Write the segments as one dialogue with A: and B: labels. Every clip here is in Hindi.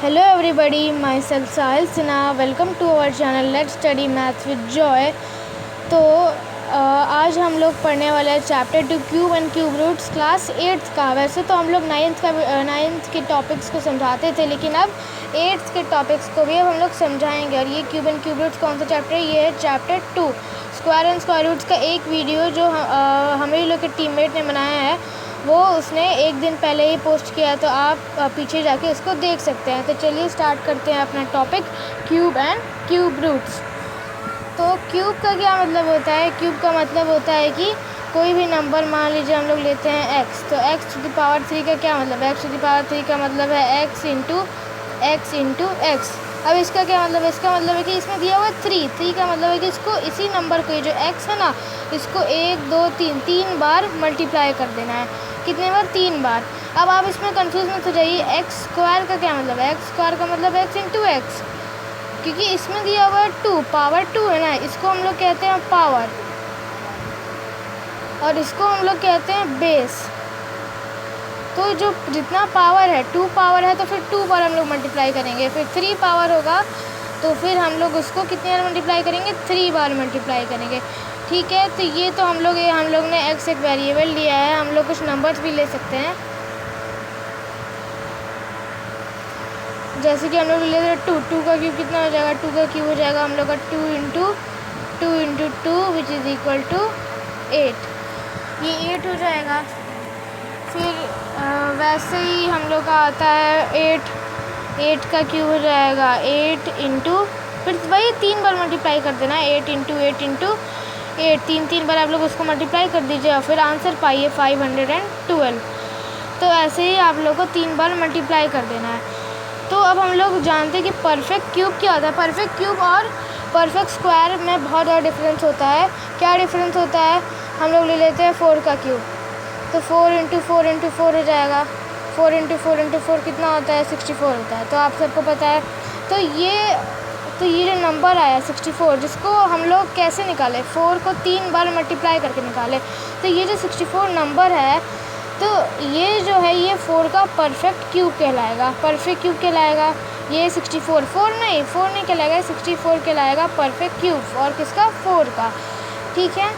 A: Hello everybody, myself Sahil Sinha. Welcome to our channel Let's Study Maths with Joy. तो आज हम लोग पढ़ने वाले हैं chapter 2 cube and cube roots class 8th का। वैसे तो हम लोग 9th के टॉपिक्स को समझाते थे, लेकिन अब 8th के टॉपिक्स को भी अब हम लोग समझाएंगे। और ये क्यूब एंड क्यूब रूट्स कौन सा चैप्टर है? ये है chapter 2 square and square roots का एक वीडियो जो हमें लोग के टीममेट ने बनाया है, वो उसने एक दिन पहले ही पोस्ट किया, तो आप पीछे जाके उसको देख सकते हैं। तो चलिए स्टार्ट करते हैं अपना topic cube and cube roots. तो क्यूब का क्या मतलब होता है? क्यूब का मतलब होता है कि कोई भी नंबर, मान लीजिए हम लोग लेते हैं x, तो x टू द पावर 3 का क्या मतलब है? x टू द पावर 3 का मतलब है x इंटू x। अब इसका क्या मतलब है? इसका मतलब है कि इसमें दिया हुआ है 3 का मतलब है कि इसको इसी नंबर को, ये जो x है ना, इसको 1 2 3 बार मल्टीप्लाई कर देना है। कितने बार? 3 बार। अब आप इसमें कंफ्यूज मत हो जाइए। एक्स स्क्वायर का क्या मतलब है? एक्स स्क्वायर का मतलब x इंटू एक्स, क्योंकि इसमें दिया हुआ है 2, पावर 2 है ना, इसको हम लोग कहते हैं पावर, और इसको हम लोग कहते हैं बेस। तो जो जितना पावर है, 2 पावर है, तो फिर 2 बार हम लोग मल्टीप्लाई करेंगे। फिर 3 पावर होगा तो फिर हम लोग उसको कितने बार मल्टीप्लाई करेंगे? 3 बार मल्टीप्लाई करेंगे। ठीक है, तो ये तो हम लोग ने x एक वेरिएबल लिया है, हम लोग कुछ नंबर्स भी ले सकते हैं। जैसे कि हम लोग ले रहे 2 का क्यूब कितना हो जाएगा? 2 का क्यूब हो जाएगा हम लोग का 2 into 2 which is equal to 8। ये 8 हो जाएगा। फिर वैसे ही हम लोग का आता है 8 का क्यूब हो जाएगा 8 इंटू, फिर वही 3 बार मल्टीप्लाई कर देना है। 8 इंटू 8 3 बार आप लोग उसको मल्टीप्लाई कर दीजिए और फिर आंसर पाइए 512। तो ऐसे ही आप लोग को 3 बार मल्टीप्लाई कर देना है। तो अब हम लोग जानते हैं कि परफेक्ट क्यूब क्या होता है। परफेक्ट क्यूब और परफेक्ट स्क्वायर में बहुत ज़्यादा डिफरेंस होता है। क्या डिफरेंस होता है? हम लोग ले लेते हैं 4 का क्यूब, तो 4 इंटू 4 हो जाएगा। 4 इंटू 4 कितना होता है? 64 होता है। तो आप सबको पता है। तो ये जो नंबर आया 64, जिसको हम लोग कैसे निकालें? 4 को 3 बार मल्टीप्लाई करके निकालें। तो ये जो 64 नंबर है, तो ये जो है ये 4 का परफेक्ट क्यूब कहलाएगा। परफेक्ट क्यूब कहलाएगा ये 64। 4 नहीं कहलाएगा, 64 कहलाएगा परफेक्ट क्यूब। और किसका? 4 का। ठीक है,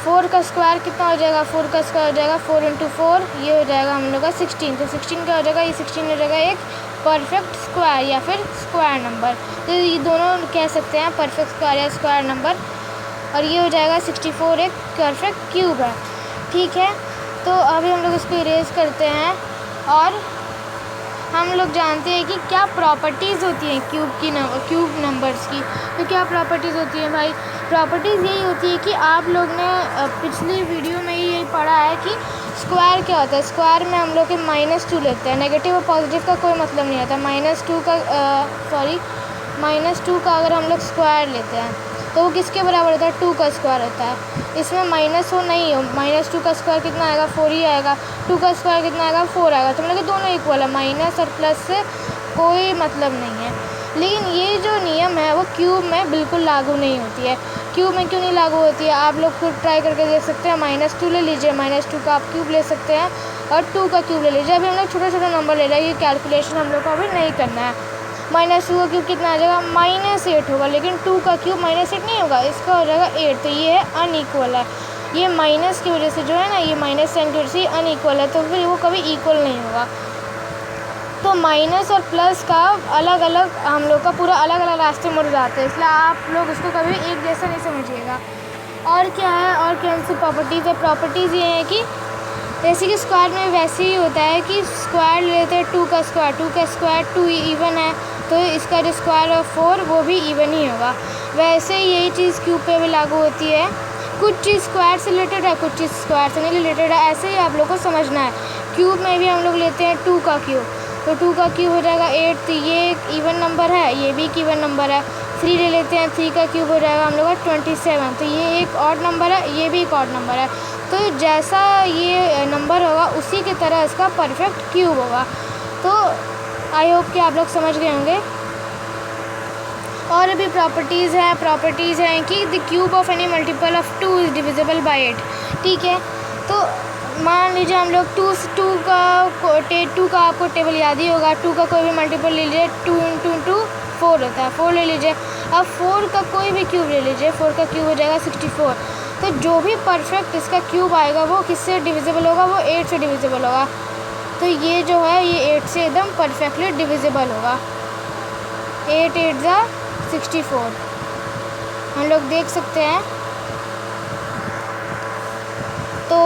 A: 4 का स्क्वायर कितना हो जाएगा? 4 का स्क्वायर हो जाएगा 4 इंटू 4, ये हो जाएगा हम लोग का 16। तो 16 का हो जाएगा, ये 16 हो जाएगा एक परफेक्ट स्क्वायर या फिर स्क्वायर नंबर। तो ये दोनों कह सकते हैं परफेक्ट स्क्वायर या स्क्वायर नंबर। और ये हो जाएगा 64 एक परफेक्ट क्यूब है। ठीक है, तो अभी हम लोग इसको इरेज करते हैं और हम लोग जानते हैं कि क्या प्रॉपर्टीज़ होती हैं क्यूब नंबर्स की। तो क्या प्रॉपर्टीज़ होती हैं भाई? प्रॉपर्टीज़ यही होती है कि आप लोग ने पिछली वीडियो में ही यही पढ़ा है कि स्क्वायर क्या होता है। स्क्वायर में हम लोग के -2 लेते हैं। नेगेटिव और पॉजिटिव का कोई मतलब नहीं आता। -2 का अगर हम लोग स्क्वायर लेते हैं तो वो किसके बराबर होता है? 2 का स्क्वायर होता है। इसमें माइनस हो नहीं हो, -2 का स्क्वायर कितना आएगा? 4 ही आएगा। 2 का स्क्वायर कितना आएगा? 4 आएगा। तो मतलब दोनों इक्वल है, माइनस और प्लस से कोई मतलब नहीं है। लेकिन ये जो नियम है वो क्यूब में बिल्कुल लागू नहीं होती है। क्यूब में क्यों नहीं लागू होती है? आप लोग खुद ट्राई करके देख सकते हैं। -2 ले लीजिए, -2 का आप क्यूब ले सकते हैं और 2 का क्यूब ले लीजिए। अभी हम लोग छोटा नंबर ले रहे हैं, ये कैलकुलेशन हम लोग को अभी नहीं करना है। -2 का क्यूब कितना आ जाएगा? -8 होगा। लेकिन 2 का क्यूब -8 नहीं होगा, इसका हो जाएगा 8। तो ये है अनइक्वल है। ये माइनस की वजह से जो है ना, ये माइनस साइन की वजह से अनइक्वल है, तो फिर वो कभी इक्वल नहीं होगा। तो माइनस और प्लस का अलग अलग हम लोग का पूरा अलग अलग रास्ते मुड़ जाते हैं, इसलिए आप लोग उसको कभी एक जैसा नहीं समझिएगा। और क्या है? और कौन सी प्रॉपर्टीज़ है? प्रॉपर्टीज़ ये है कि जैसे कि स्क्वायर में वैसे ही होता है कि स्क्वायर लेते हैं 2 का स्क्वायर 2 इवन है, तो इसका जो स्क्वायर ऑफ 4 वो भी इवन ही होगा। वैसे ही यही चीज़ क्यूब पे भी लागू होती है। कुछ चीज़ स्क्वायर से रिलेटेड है, कुछ चीज़ स्क्वायर से नहीं रिलेटेड है। ऐसे ही आप लोग को समझना है। क्यूब में भी हम लोग लेते हैं 2 का क्यूब, तो 2 का क्यूब हो जाएगा 8। तो ये एक इवन नंबर है, ये भी एक इवन नंबर है। 3 ले लेते हैं, 3 का क्यूब हो जाएगा हम लोग का 27। तो ये एक ऑड नंबर है, ये भी एक ऑड नंबर है। तो जैसा ये नंबर होगा उसी की तरह इसका परफेक्ट क्यूब होगा। तो आई होप कि आप लोग समझ गए होंगे। और भी प्रॉपर्टीज़ हैं कि the cube of any multiple of 2 is divisible by 8। ठीक है, तो मान लीजिए हम लोग टू का आपको टेबल याद ही होगा। 2 का कोई भी मल्टीपल ले लीजिए, 2 × 2 4 होता है, 4 ले लीजिए। अब 4 का कोई भी क्यूब ले लीजिए, 4 का क्यूब हो जाएगा 64। तो जो भी परफेक्ट इसका क्यूब आएगा वो किससे डिविजिबल होगा, वो 8 से डिविजिबल होगा। तो ये जो है ये 8 से एकदम परफेक्टली डिविजिबल होगा। 8 8 ज़ा 64 हम लोग देख सकते हैं। तो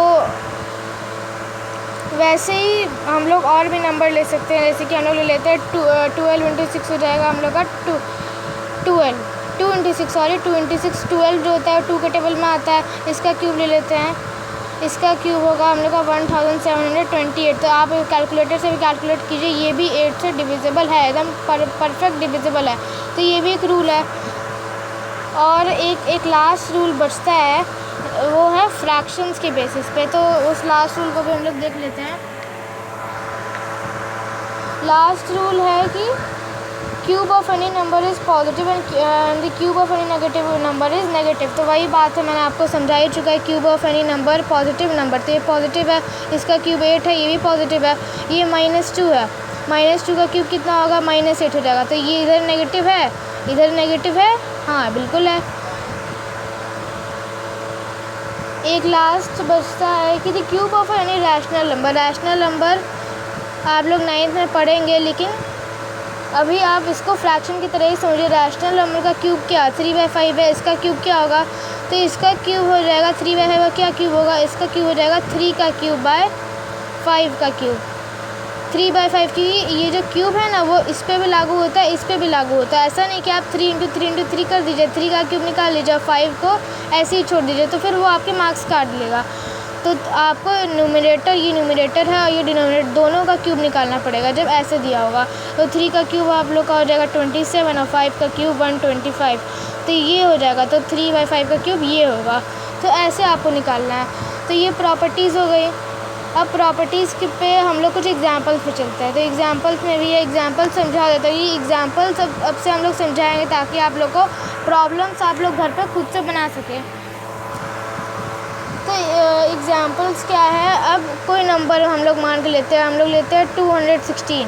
A: वैसे ही हम लोग और भी नंबर ले सकते हैं, जैसे कि हम लोग ले लेते हैं 12 × 6 हो जाएगा हम लोग का 2 × 6 12 जो होता है 2 के टेबल में आता है। इसका क्यूब ले लेते हैं, इसका क्यूब होगा हम लोग का 1728। तो आप कैलकुलेटर से भी कैलकुलेट कीजिए, ये भी 8 से डिविजिबल है, एकदम परफेक्ट डिविजिबल है। तो ये भी एक रूल है। और एक लास्ट रूल बचता है, वो है फ्रैक्शंस के बेसिस पे। तो उस लास्ट रूल को भी हम लोग देख लेते हैं। लास्ट रूल है कि cube of any number is positive and the cube of any negative number is negative. तो वही बात है, मैंने आपको समझा ही चुका है। Cube of any number positive number, तो ये पॉजिटिव है, इसका क्यूब 8 है, ये भी पॉजिटिव है। ये -2 है, -2 का क्यूब कितना होगा, -8 हो जाएगा। तो ये इधर नेगेटिव है, इधर नेगेटिव है, हाँ बिल्कुल है। एक लास्ट बचता है कि the cube of any rational number. Rational number आप लोग 9th में पढ़ेंगे, लेकिन अभी आप इसको फ्रैक्शन की तरह ही समझिए। रैशनल नंबर का क्यूब क्या 3/5 है, इसका क्यूब क्या होगा, तो इसका क्यूब हो जाएगा 3/5 का क्या क्यूब होगा, इसका क्यूब हो जाएगा 3 का क्यूब बाय 5 का क्यूब। 3/5 की ये जो क्यूब है ना, वो इस पर भी लागू होता है, इस पर भी लागू होता है। ऐसा नहीं कि आप 3 × 3 × 3 कर दीजिए, 3 का क्यूब निकाल लीजिए, 5 को ऐसे ही छोड़ दीजिए, तो फिर वो आपके मार्क्स काट लेगा। तो आपको न्यूमरेटर, ये न्यूमरेटर है और ये डिनोमिनेटर, दोनों का क्यूब निकालना पड़ेगा जब ऐसे दिया होगा। तो 3 का क्यूब आप लोग का हो जाएगा 27 और 5 का क्यूब 125। तो ये हो जाएगा, तो 3/5 का क्यूब ये होगा। तो ऐसे आपको निकालना है। तो ये प्रॉपर्टीज़ हो गई। अब प्रॉपर्टीज़ पे हम लोग कुछ एग्जांपल्स पे चलते हैं। तो एग्जांपल्स में भी ये एग्जांपल समझा देता है। ये एग्जांपल्स अब से हम लोग समझाएंगे ताकि आप लोग को प्रॉब्लम्स आप लोग घर पे खुद से बना सकें। तो एग्जांपल्स क्या है, अब कोई नंबर हम लोग मान के लेते हैं, हम लोग लेते हैं 216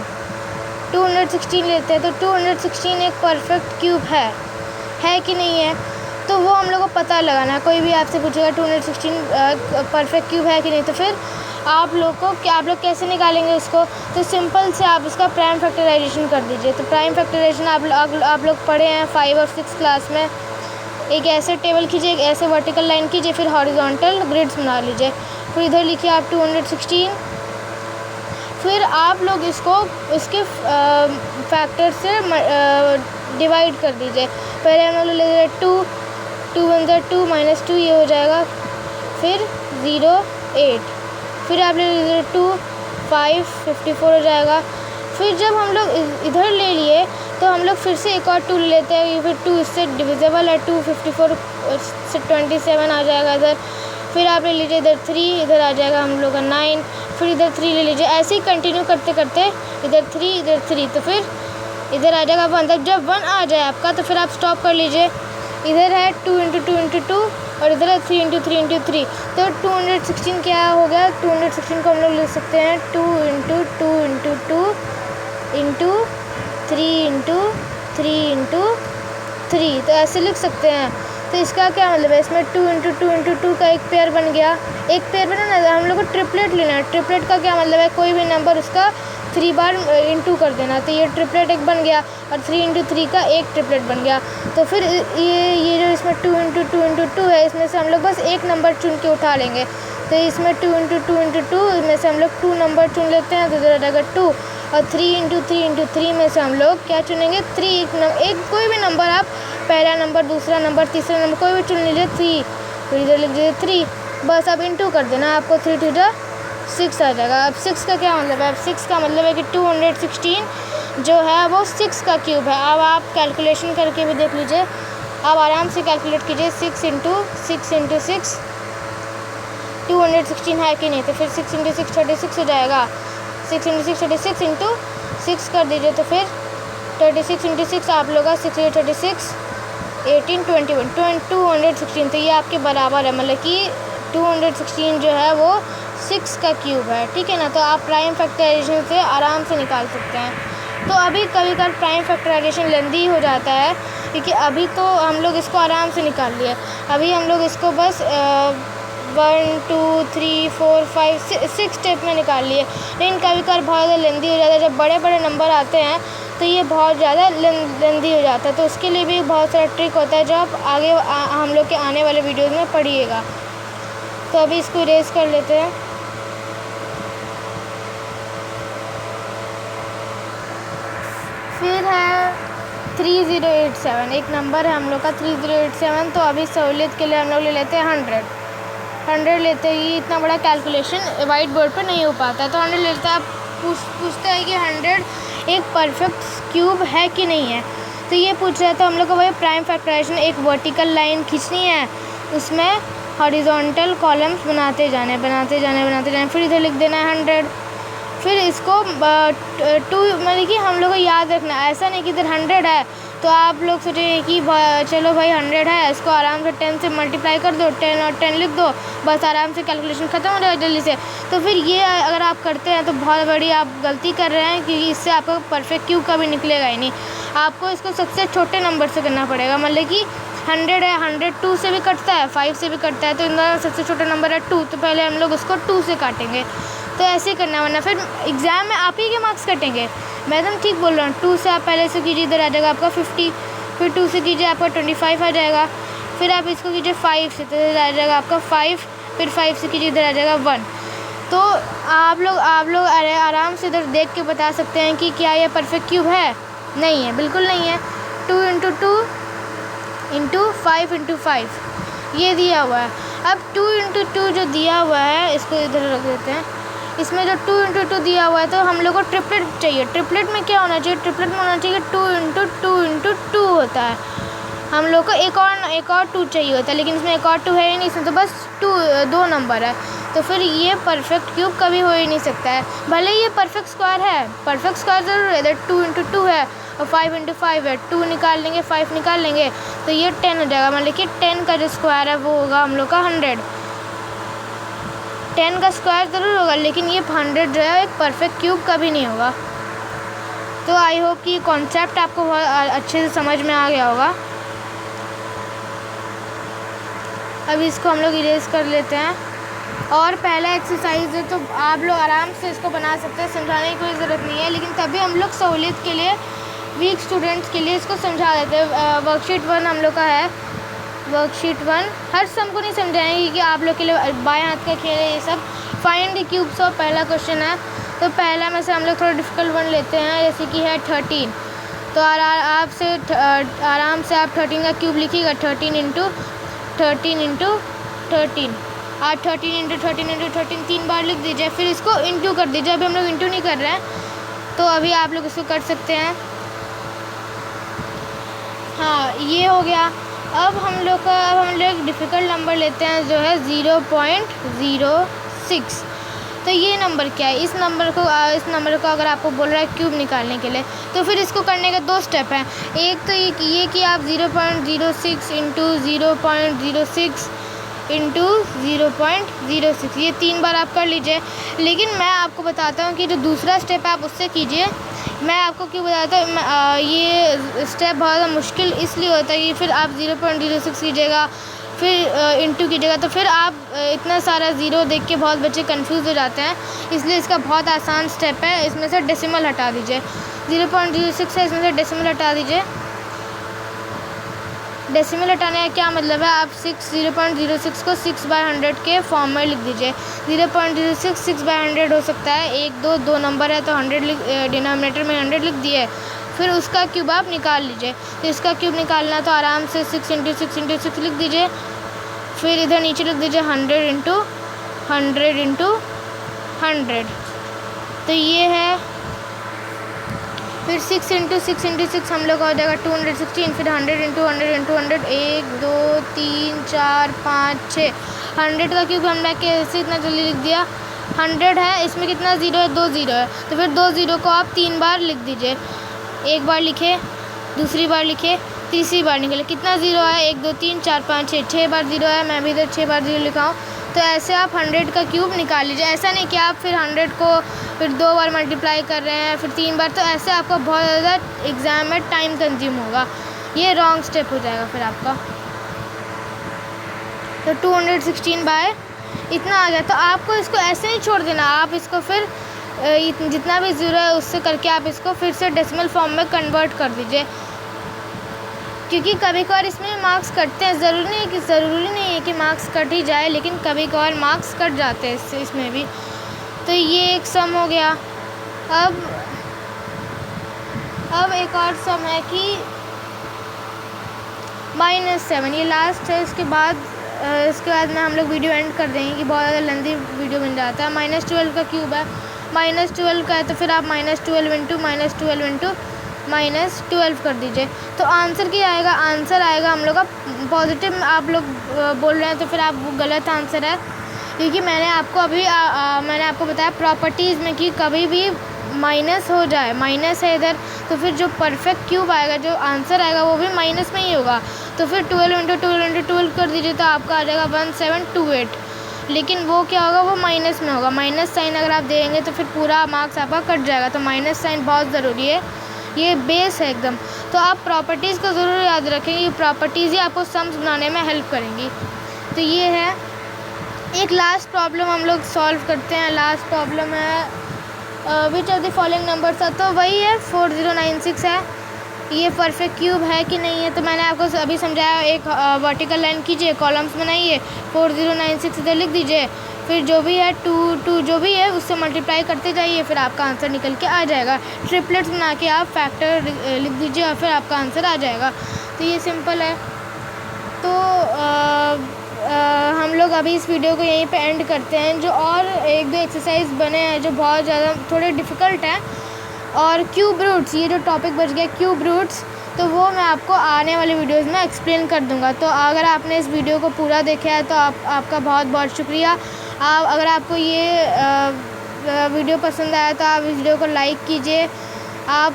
A: लेते हैं। तो 216 एक परफेक्ट क्यूब है कि नहीं है, तो वो हम लोग को पता लगाना है। कोई भी आपसे पूछेगा 216 परफेक्ट क्यूब है कि नहीं, तो फिर आप लोग कैसे निकालेंगे उसको। तो सिंपल से आप उसका प्राइम फैक्टराइजेशन कर दीजिए। तो प्राइम फैक्टराइजेशन आप लोग पढ़े हैं 5 और 6 क्लास में। एक ऐसे टेबल कीजिए, एक ऐसे वर्टिकल लाइन कीजिए, फिर हॉरिजॉन्टल ग्रिड्स बना लीजिए। फिर इधर लिखिए आप 216, फिर आप लोग इसके फैक्टर से डिवाइड कर दीजिए। पहले हम लोग ले लीजिए 2 1 2 -2, ये हो जाएगा। फिर 0 8, फिर आप ले लीजिए 2 5 54 हो जाएगा। फिर जब हम लोग इधर ले लिए तो हम लोग फिर से एक और 2 ले लेते हैं। ये फिर 2 इससे डिविजिबल है, 2 54 से 27 आ जाएगा इधर। फिर आप ले लीजिए इधर 3, इधर आ जाएगा हम लोग का 9, फिर इधर 3 ले लीजिए। ऐसे ही कंटिन्यू करते करते इधर 3 इधर 3, तो फिर इधर आ जाएगा 1। तब जब 1 आ जाए आपका तो फिर आप स्टॉप कर लीजिए। इधर है 2 × 2 × 2 और इधर है 3 × 3 × 3। तो 216 क्या हो गया, 216 को हम लोग लिख सकते हैं 2 × 2 × 2 × 3 × 3 × 3। तो ऐसे लिख सकते हैं। तो इसका क्या मतलब है, इसमें 2 × 2 × 2 का एक पेयर बन गया। एक पेयर बना ना, हम लोग को ट्रिपलेट लेना है। ट्रिपलेट का क्या मतलब है, कोई भी नंबर उसका 3 बार इंटू कर देना। तो ये ट्रिपलेट एक बन गया और 3 × 3 का एक ट्रिपलेट बन गया। तो फिर ये जो इसमें 2 × 2 × 2 है, इसमें से हम लोग बस एक नंबर चुन के उठा लेंगे। तो इसमें 2 × 2 × 2 में से हम लोग 2 नंबर चुन लेते हैं, तो इधर आ जाएगा 2। और 3 × 3 × 3 में से हम लोग क्या चुनेंगे, 3। एक कोई भी नंबर आप, पहला नंबर, दूसरा नंबर, तीसरा नंबर, कोई भी चुन लीजिए 3। फिर इधर लिख दीजिए 3, बस अब इंटू कर देना, आपको 3 × 2 = 6 आ जाएगा। अब 6 का क्या मतलब है, अब 6 का मतलब है कि 216 जो है वो 6 का क्यूब है। अब आप कैलकुलेशन करके भी देख लीजिए, आप आराम से कैलकुलेट कीजिए। 6 × 6 × 6 216 है कि नहीं, तो फिर 6 × 6 36 हो जाएगा। 6 × 6 36 × 6 कर दीजिए, तो फिर 36 × 6 आप लोग का 6 × 36 18 21 216। तो ये आपके बराबर है, मतलब कि 216 जो है वो 6 का क्यूब है, ठीक है ना। तो आप प्राइम फैक्टराइजेशन से आराम से निकाल सकते हैं। तो अभी कभी कभी प्राइम फैक्टराइजेशन लेंदी हो जाता है, क्योंकि अभी तो हम लोग इसको आराम से निकाल लिए। अभी हम लोग इसको बस 1 2 3 4 5 6 स्टेप में निकाल लिए। लेकिन कभी कभी बहुत ज़्यादा लेंदी हो जाता है, जब बड़े बड़े नंबर आते हैं तो ये बहुत ज़्यादा लेंदी हो जाता है। तो उसके लिए भी बहुत सारा ट्रिक होता है, जो आप आगे हम लोग के आने वाले वीडियोज़ में पढ़िएगा। तो अभी इसको इरेज कर लेते हैं। फिर है 3087, एक नंबर है हम लोग का 3087। तो अभी सहूलियत के लिए हम लोग ले लेते हैं 100 लेते हैं। ये इतना बड़ा कैलकुलेशन वाइट बोर्ड पर नहीं हो पाता है, तो 100 लेते हैं। आप पूछते हैं कि 100 एक परफेक्ट क्यूब है कि नहीं है। तो ये पूछ रहा है, तो हम लोग को वही प्राइम फैक्टराइजेशन एक वर्टिकल लाइन खींचनी है, उसमें हॉरिजॉन्टल कॉलम्स बनाते जाने, फिर इधर लिख देना है 100। फिर इसको 2 मतलब कि हम लोग को याद रखना है, ऐसा नहीं कि इधर 100 है तो आप लोग सोचेंगे कि चलो भाई 100 है, इसको आराम से 10 से मल्टीप्लाई कर दो, 10 और 10 लिख दो, बस आराम से कैलकुलेशन ख़त्म हो जाएगा जल्दी से। तो फिर ये अगर आप करते हैं तो बहुत बड़ी आप गलती कर रहे हैं, क्योंकि इससे आपका परफेक्ट क्यूब कभी निकलेगा ही नहीं। आपको इसको सबसे छोटे नंबर से करना पड़ेगा। मतलब कि 100 है, 100 2 से भी कटता है, 5 से भी कटता है, तो इनका सबसे छोटा नंबर है 2, तो पहले हम लोग उसको 2 से काटेंगे। तो ऐसे करना, वरना फिर एग्ज़ाम में आप ही के मार्क्स कटेंगे। मैं एकदम ठीक बोल रहा हूँ। 2 से आप पहले से कीजिए, इधर आ जाएगा आपका 50, फिर 2 से कीजिए आपका 25 आ जाएगा, फिर आप इसको कीजिए 5 से, तो इधर आ जाएगा आपका 5, फिर 5 से कीजिए, इधर आ जाएगा 1। तो आप लोग आराम से इधर देख के बता सकते हैं कि क्या ये परफेक्ट क्यूब है। नहीं है, बिल्कुल नहीं है। 2 × 2 × 5 × 5 ये दिया हुआ है। अब 2 × 2 जो दिया हुआ है, इसको इधर रख देते हैं। इसमें जो 2 × 2 दिया हुआ है, तो हम लोग को ट्रिपलेट चाहिए। ट्रिपलेट में क्या होना चाहिए? ट्रिपलेट में होना चाहिए 2 × 2 × 2 होता है। हम लोग को एक और 2 चाहिए होता है, लेकिन इसमें एक और 2 है ही नहीं, इसमें तो बस 2 नंबर है। तो फिर ये परफेक्ट क्यूब कभी हो ही नहीं सकता है। भले ये परफेक्ट स्क्वायर है, परफेक्ट स्क्वायर ज़रूर है। इधर 2 × 2 है और 5 × 5 है, 2 निकाल लेंगे, 5 निकाल लेंगे, तो ये 10 हो जाएगा। मतलब कि 10 का जो स्क्वायर है वो होगा हम लोग का 100। 10 का स्क्वायर ज़रूर होगा, लेकिन ये 100 जो है एक परफेक्ट क्यूब कभी नहीं होगा। तो आई होप कि कॉन्सेप्ट आपको बहुत अच्छे से समझ में आ गया होगा। अब इसको हम लोग इरेज कर लेते हैं। और पहला एक्सरसाइज है, तो आप लोग आराम से इसको बना सकते हैं, समझाने की कोई ज़रूरत नहीं है। लेकिन तभी हम लोग सहूलियत के लिए, वीक स्टूडेंट्स के लिए इसको समझा देते हैं। वर्कशीट 1 हम लोग का है। वर्कशीट 1 हर सम को नहीं समझाएंगे, कि आप लोग के लिए बाएं हाथ का खेल है ये सब। फाइंड द क्यूब्स ऑफ पहला क्वेश्चन है। तो पहला में से हम लोग थोड़ा डिफ़िकल्ट वन लेते हैं, जैसे कि है 13। तो आराम से आप 13 का क्यूब लिखिएगा। 13 × 13 आप 13 × 13 3 बार लिख दीजिए, फिर इसको इंटू कर दीजिए। अभी हम लोग इंटू नहीं कर रहे हैं, तो अभी आप लोग इसको कर सकते हैं। हाँ, ये हो गया। अब हम लोग डिफ़िकल्ट नंबर लेते हैं, जो है 0.06। तो ये नंबर क्या है? इस नंबर को अगर आपको बोल रहा है क्यूब निकालने के लिए, तो फिर इसको करने के 2 स्टेप हैं। एक तो ये कि आप 0.06 × 0.06 × 0.06 ये 3 बार आप कर लीजिए। लेकिन मैं आपको बताता हूँ कि जो दूसरा स्टेप है आप उससे कीजिए। मैं आपको क्यों बताता हूँ, ये स्टेप बहुत ज़्यादा मुश्किल इसलिए होता है कि फिर आप 0.06 कीजिएगा, फिर इंटू कीजिएगा, तो फिर आप इतना सारा ज़ीरो देख के बहुत बच्चे कंफ्यूज हो जाते हैं। इसलिए इसका बहुत आसान स्टेप है। इसमें से डेसिमल हटा दीजिए। 0.06 है, इसमें से डेसिमल हटा दीजिए। डेसिमल हटाने का क्या मतलब है? आप 0.06 को 6/100 के फॉर्म में लिख दीजिए। 0.06 6/100 हो सकता है। 1 2 नंबर है, तो 100 डिनोमिनेटर में 100 लिख दिए। फिर उसका क्यूब आप निकाल लीजिए। तो इसका क्यूब निकालना तो आराम से 6 × 6 × 6 लिख दीजिए। फिर इधर नीचे लिख दीजिए 100 × 100 × 100। तो ये है। फिर 6 × 6 × 6 हम लोग हो जाएगा 216। फिर 100 × 100 × 100 1 2 3 4 5 6। 100 का क्यूब हमने कैसे इतना जल्दी लिख दिया? 100 है, इसमें कितना ज़ीरो है? 2 ज़ीरो है, तो फिर 2 ज़ीरो को आप 3 बार लिख दीजिए। एक बार लिखे, दूसरी बार लिखे, तीसरी बार निकले। कितना ज़ीरो है? 1 2 3 4 5 6 बार ज़ीरो है। मैं भी इधर 6 बार ज़ीरो लिखा हूँ। तो ऐसे आप 100 का क्यूब निकाल लीजिए। ऐसा नहीं कि आप फिर 100 को फिर 2 बार मल्टीप्लाई कर रहे हैं, फिर 3 बार, तो ऐसे आपका बहुत ज़्यादा एग्ज़ाम में टाइम कंज्यूम होगा, ये रॉन्ग स्टेप हो जाएगा फिर आपका। तो 216 बाय इतना आ गया। तो आपको इसको ऐसे नहीं छोड़ देना, आप इसको फिर जितना भी ज़ीरो है उससे करके आप इसको फिर से डेसिमल फॉर्म में कन्वर्ट कर दीजिए, क्योंकि कभी कभार इसमें मार्क्स कटते हैं। ज़रूरी नहीं है कि मार्क्स कट ही जाए, लेकिन कभी कभार मार्क्स कट जाते हैं इसमें भी। तो ये एक सम हो गया। अब एक और सम है कि -7, ये लास्ट है। इसके बाद में हम लोग वीडियो एंड कर देंगे कि बहुत ज़्यादा लेंथी वीडियो बन जाता है। -12 का क्यूब है, -12 का है, तो फिर आप -12 इंटू -12 कर दीजिए। तो आंसर क्या आएगा? आंसर आएगा हम लोग का पॉजिटिव। आप लोग बोल रहे हैं तो फिर आप वो गलत आंसर है, क्योंकि मैंने आपको अभी मैंने आपको बताया प्रॉपर्टीज़ में कि कभी भी माइनस हो जाए, माइनस है इधर, तो फिर जो परफेक्ट क्यूब आएगा, जो आंसर आएगा वो भी माइनस में ही होगा। तो फिर 12 इंटू 12 कर दीजिए, तो आपका आ जाएगा 1728। लेकिन वो क्या होगा? वो माइनस में होगा। माइनस साइन अगर आप देंगे तो फिर पूरा मार्क्स आपका कट जाएगा। तो माइनस साइन बहुत ज़रूरी है, ये बेस है एकदम। तो आप प्रॉपर्टीज़ को ज़रूर याद रखेंगे, ये प्रॉपर्टीज़ ही आपको सम्स बनाने में हेल्प करेंगी। तो ये है। एक लास्ट प्रॉब्लम हम लोग सॉल्व करते हैं। लास्ट प्रॉब्लम है which of the following numbers है, तो वही है 4096 है। ये परफेक्ट क्यूब है कि नहीं है, तो मैंने आपको अभी समझाया। एक वर्टिकल लाइन कीजिए, कॉलम्स बनाइए, 4096 इधर लिख दीजिए, फिर जो भी है 2 जो भी है उससे मल्टीप्लाई करते जाइए, फिर आपका आंसर निकल के आ जाएगा। ट्रिपलेट्स बना के आप फैक्टर लिख दीजिए और फिर आपका आंसर आ जाएगा। तो ये सिंपल है। तो हम लोग अभी इस वीडियो को यहीं पे एंड करते हैं। जो और 1-2 एक्सरसाइज बने हैं जो बहुत ज़्यादा थोड़े डिफ़िकल्ट हैं, और क्यूब रूट्स, ये जो टॉपिक बच गया क्यूब रूट्स, तो वो मैं आपको आने वाले वीडियोस में एक्सप्लेन कर दूंगा। तो अगर आपने इस वीडियो को पूरा देखा है तो आपका बहुत बहुत शुक्रिया। अगर आपको ये वीडियो पसंद आया तो आप इस वीडियो को लाइक कीजिए। आप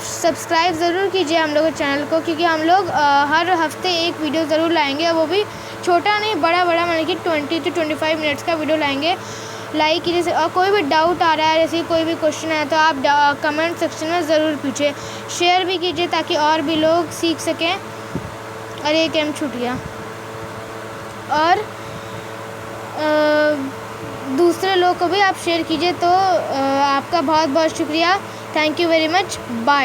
A: सब्सक्राइब ज़रूर कीजिए हम लोग के चैनल को, क्योंकि हम लोग हर हफ्ते एक वीडियो ज़रूर लाएंगे, वो भी छोटा नहीं, बड़ा मतलब कि 20 से 25 मिनट्स का वीडियो लाएंगे। लाइक कीजिए। और कोई भी डाउट आ रहा है, जैसे कोई भी क्वेश्चन है, तो आप कमेंट सेक्शन में ज़रूर पूछिए। शेयर भी कीजिए ताकि और भी लोग सीख सकें। और ये गेम छूट गया। और दूसरे लोग को भी आप शेयर कीजिए। तो आपका बहुत बहुत शुक्रिया। Thank you very much. Bye.